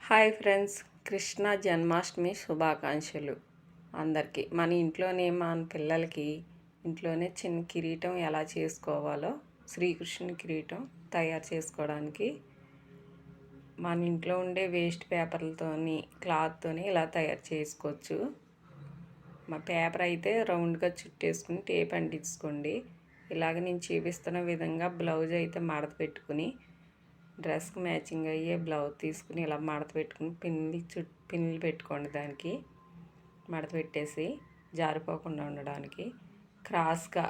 Hi friends, Krishna Janmashtami శుభాకాంక్షలు అందరికీ. మన ఇంట్లోనే మన పిల్లలకి ఇంట్లోనే చిన్న కిరీటం ఎలా చేసుకోవాలో, శ్రీకృష్ణుని కిరీటం తయారు చేసుకోవడానికి మన ఇంట్లో ఉండే వేస్ట్ పేపర్లతోని క్లాత్తోని ఇలా తయారు చేసుకోవచ్చు. మా పేపర్ అయితే రౌండ్గా చుట్టేసుకుని టేప్ అంటించుకోండి. ఇలాగ నేను చూపిస్తున్న విధంగా బ్లౌజ్ అయితే మడత పెట్టుకుని డ్రెస్కి మ్యాచింగ్ అయ్యే బ్లౌజ్ తీసుకుని ఇలా మడత పెట్టుకుని పిన్నులు పెట్టుకోండి. దానికి మడత పెట్టేసి జారిపోకుండా ఉండడానికి క్రాస్గా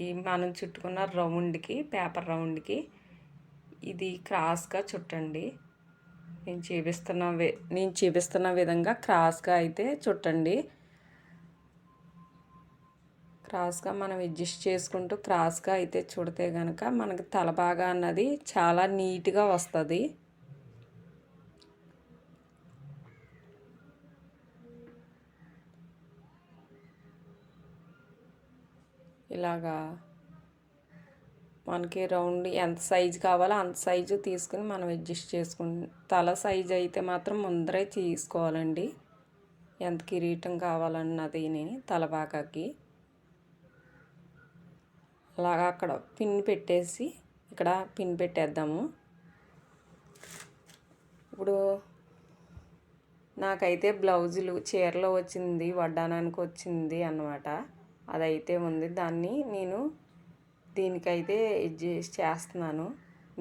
ఈ మనం చుట్టుకున్న రౌండ్కి పేపర్ రౌండ్కి ఇది క్రాస్గా చుట్టండి. నేను చూపిస్తున్న విధంగా క్రాస్గా అయితే చుట్టండి. క్రాస్గా మనం అడ్జస్ట్ చేసుకుంటూ క్రాస్గా అయితే చుడితే కనుక మనకి తల భాగా అన్నది చాలా నీట్గా వస్తుంది. ఇలాగా మనకి రౌండ్ ఎంత సైజు కావాలో అంత సైజు తీసుకుని మనం అడ్జస్ట్ తల సైజు అయితే మాత్రం ముందరే తీసుకోవాలండి. ఎంత కిరీటం కావాలన్నది తల భాగాకి అలాగా అక్కడ పిన్ పెట్టేసి ఇక్కడ పిన్ పెట్టేద్దాము. ఇప్పుడు నాకైతే బ్లౌజులు చీరలో వచ్చింది, వడ్డానానికి వచ్చింది అన్నమాట. అదైతే ఉంది. దాన్ని నేను దీనికైతే అడ్జస్ట్ చేస్తున్నాను.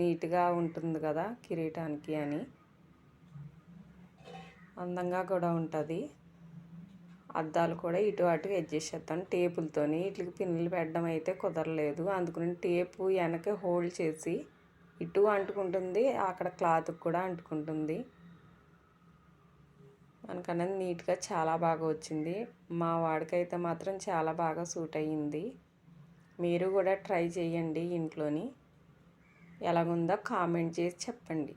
నీట్గా ఉంటుంది కదా కిరీటానికి అని, అందంగా కూడా ఉంటుంది. అద్దాలు కూడా ఇటు అటు అడ్జస్ట్ చేస్తాను టేపులతోని. వీటికి పిన్నులు పెట్టడం అయితే కుదరలేదు. అందుకని టేపు వెనక హోల్డ్ చేసి ఇటు అంటుకుంటుంది, అక్కడ క్లాత్కి కూడా అంటుకుంటుంది. మనకన్నది నీట్గా చాలా బాగా వచ్చింది. మా వాడికైతే మాత్రం చాలా బాగా సూట్ అయ్యింది. మీరు కూడా ట్రై చేయండి ఇంట్లోని. ఎలాగుందో కామెంట్ చేసి చెప్పండి.